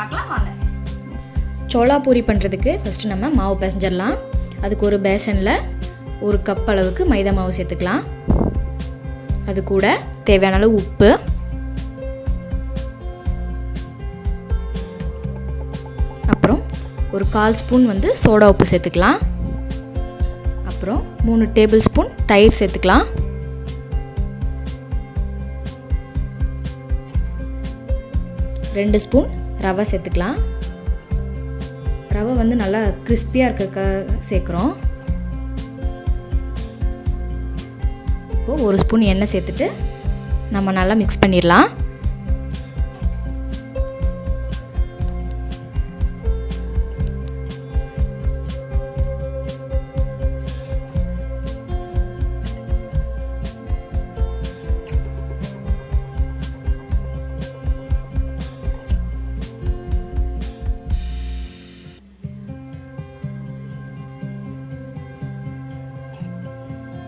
பார்க்கலாம் வாங்க. சோளா பூரி பண்ணுறதுக்கு ஃபஸ்ட்டு நம்ம மாவு பிசைஞ்சிடலாம். அதுக்கு ஒரு பேசனில் 1 கப் அளவுக்கு மைதா மாவு சேர்த்துக்கலாம். அது கூட தேவையான அளவு உப்பு, அப்புறம் ஒரு 1/4 ஸ்பூன் சோடா உப்பு சேர்த்துக்கலாம். அப்புறம் 3 டேபிள் ஸ்பூன் தயிர் சேர்த்துக்கலாம். ரெண்டு ஸ்பூன் ரவை சேர்த்துக்கலாம். ரவை நல்லா கிறிஸ்பியாக இருக்க சேர்க்குறோம். இப்போது 1 ஸ்பூன் எண்ணெய் சேர்த்துட்டு நம்ம நல்லா மிக்ஸ் பண்ணிடலாம்.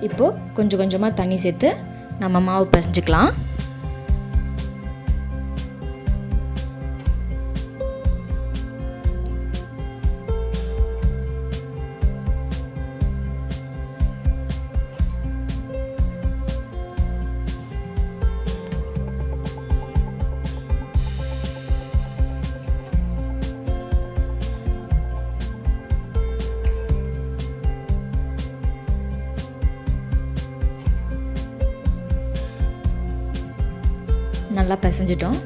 இப்போது கொஞ்சம் கொஞ்சமாக தண்ணி சேர்த்து நம்ம மாவு பிசைஞ்சிக்கலாம். நல்லா பிசைஞ்சிட்டோம்.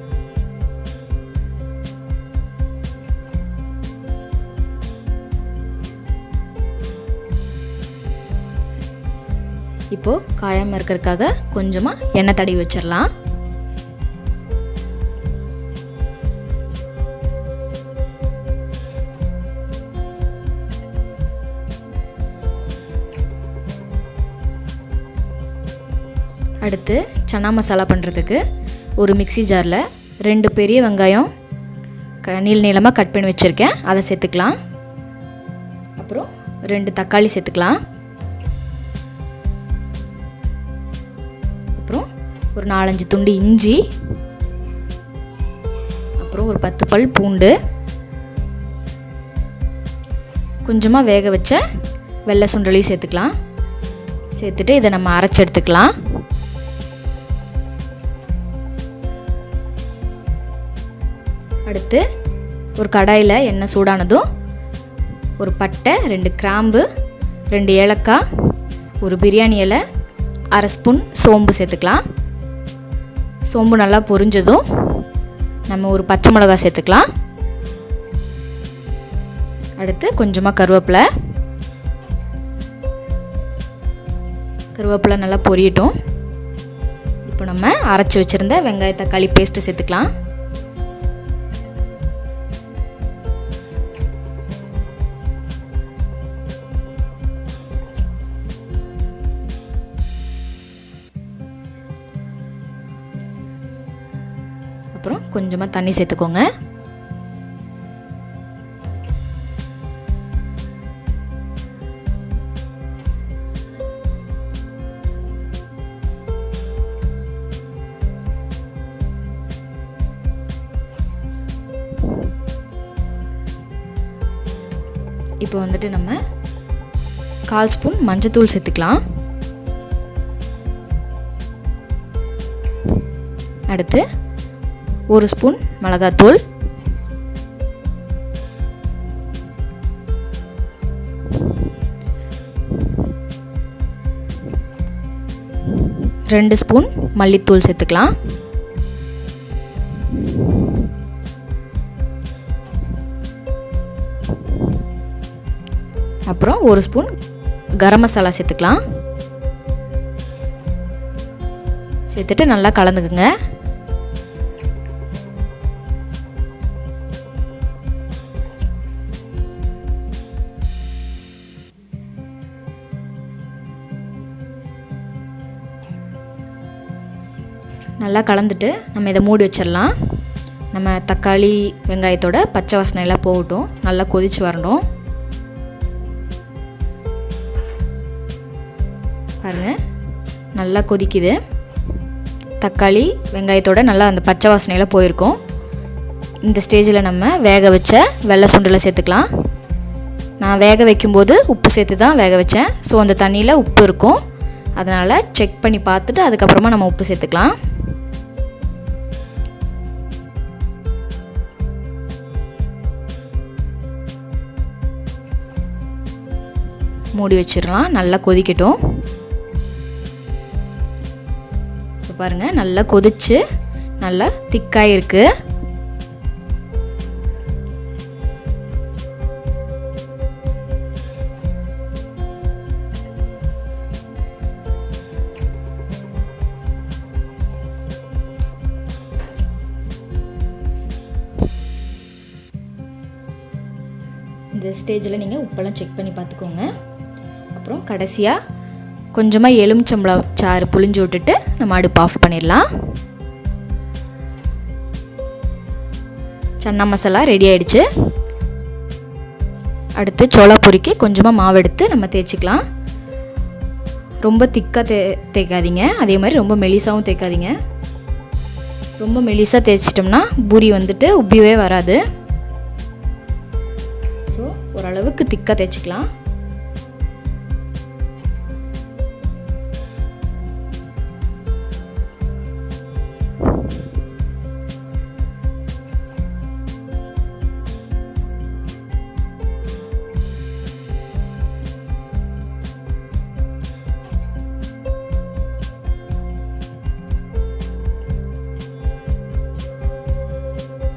இப்போது காயாமல் இருக்கிறதுக்காக கொஞ்சமாக எண்ணெய் தடவி வச்சிடலாம். அடுத்து சன்னா மசாலா பண்ணுறதுக்கு ஒரு மிக்ஸி ஜாரில் 2 பெரிய வெங்காயம் நீளமாக கட் பண்ணி வச்சுருக்கேன், அதை சேர்த்துக்கலாம். அப்புறம் 2 தக்காளி சேர்த்துக்கலாம். அப்புறம் ஒரு 4-5 துண்டு இஞ்சி, அப்புறம் ஒரு 10 பல் பூண்டு, கொஞ்சமாக வேக வச்ச வெள்ளை சுண்டலையும் சேர்த்துக்கலாம். சேர்த்துட்டு இதை நம்ம அரைச்சி எடுத்துக்கலாம். அடுத்து ஒரு கடாயில் எண்ணெய் சூடானதும் ஒரு பட்டை, 2 கிராம்பு, 2 ஏலக்காய், ஒரு பிரியாணி இலை, 1/2 ஸ்பூன் சோம்பு சேர்த்துக்கலாம். சோம்பு நல்லா பொரிஞ்சதும் நம்ம ஒரு பச்சை மிளகாய் சேர்த்துக்கலாம். அடுத்து கொஞ்சமாக கருவேப்பிலை நல்லா பொரியட்டும். இப்போ நம்ம அரைச்சி வச்சுருந்த வெங்காய தக்காளி பேஸ்ட்டு சேர்த்துக்கலாம். அப்புறம் கொஞ்சமாக தண்ணி சேர்த்துக்கோங்க. இப்போ நம்ம 1/4 ஸ்பூன் மஞ்சத்தூள் சேர்த்துக்கலாம். அடுத்து 1 ஸ்பூன் மிளகாத்தூள், ரெண்டு ஸ்பூன் மல்லித்தூள் சேர்த்துக்கலாம். அப்புறம் 1 ஸ்பூன் கரம் மசாலா சேர்த்துக்கலாம். சேர்த்துட்டு நல்லா கலந்துக்குங்க. நல்லா கலந்துட்டு நம்ம இதை மூடி வச்சிடலாம். நம்ம தக்காளி வெங்காயத்தோட பச்சை வாசனை எல்லாம் போகட்டும், நல்லா கொதிச்சு வரணும். பாருங்கள், நல்லா கொதிக்குது. தக்காளி வெங்காயத்தோட நல்லா அந்த பச்சை வாசனையெல்லாம் போயிருக்கும். இந்த ஸ்டேஜில் நம்ம வேக வச்ச வெள்ளை சுண்டலை சேர்த்துக்கலாம். நான் வேக வைக்கும்போது உப்பு சேர்த்து தான் வேக வச்சேன். ஸோ அந்த தண்ணியில் உப்பு இருக்கும், அதனால் செக் பண்ணி பார்த்துட்டு அதுக்கப்புறமா நம்ம உப்பு சேர்த்துக்கலாம். மூடி வச்சிடலாம், நல்லா கொதிக்கட்டும். இப்போ பாருங்கள், நல்லா கொதிச்சு நல்லா திக்காக இருக்குது. இந்த ஸ்டேஜில் நீங்கள் உப்பெல்லாம் செக் பண்ணி பார்த்துக்கோங்க. அப்புறம் கடைசியாக கொஞ்சமாக எலுமிச்சம்பழம் சாறு புளிஞ்சு விட்டுட்டு நம்ம அடுப்பு ஆஃப் பண்ணிடலாம். சன்னா மசாலா ரெடி ஆகிடுச்சு. அடுத்து சோளாப்பூரிக்கு கொஞ்சமாக மாவு எடுத்து நம்ம தேய்ச்சிக்கலாம். ரொம்ப திக்காக தேய்க்காதீங்க, அதே மாதிரி ரொம்ப மெலிசாவும் தேய்க்காதீங்க. ரொம்ப மெலிசாக தேய்ச்சிட்டோம்னா பூரி வந்துட்டு உப்பிவே வராது. ஸோ ஓரளவுக்கு திக்காக தேய்ச்சிக்கலாம்.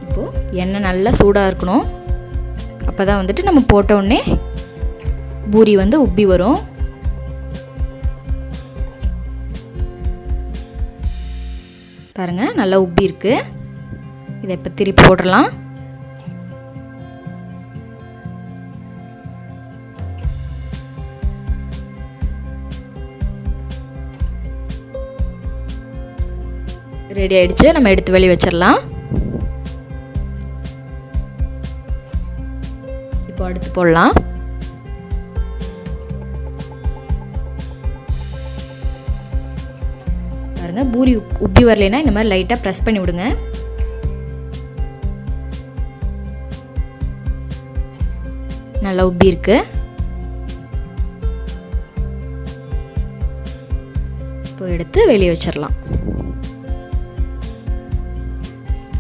இப்போது எண்ணெய் நல்லா சூடாக இருக்கணும், அப்போ தான் வந்துட்டு நம்ம போட்ட உடனே பூரி வந்து உப்பி வரும். பாருங்கள், நல்லா உப்பி இருக்கு. இதை இப்போ திருப்பி போடலாம். ரெடி ஆயிடுச்சு, நம்ம எடுத்து வெளியே வச்சிடலாம். இப்போ அடுத்து போடலாம். பாருங்க, பூரி உப்பி வரலைன்னா இந்த மாதிரி லைட்டாக ப்ரெஸ் பண்ணி விடுங்க. நல்லா உப்பி இருக்கு. இப்போ எடுத்து வெளியே வச்சிடலாம்.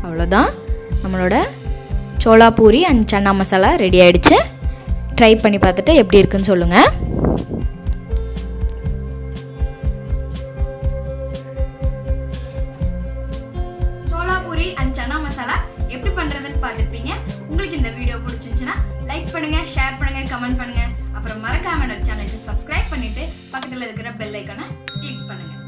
அவ்வளோதான், நம்மளோட சோளாப்பூரி அண்ட் சன்னா மசாலா ரெடி ஆகிடுச்சு. ட்ரை பண்ணி பார்த்துட்டு எப்படி இருக்குன்னு சொல்லுங்கள். சோளாப்பூரி அண்ட் சன்னா மசாலா எப்படி பண்ணுறதுன்னு பார்த்துருப்பீங்க. உங்களுக்கு இந்த வீடியோ பிடிச்சிருந்துச்சுன்னா லைக் பண்ணுங்கள், ஷேர் பண்ணுங்கள், கமெண்ட் பண்ணுங்கள். அப்புறம் மறக்காம என்னோட சேனலுக்கு சப்ஸ்கிரைப் பண்ணிவிட்டு பக்கத்தில் இருக்கிற பெல் ஐக்கானை கிளிக் பண்ணுங்கள்.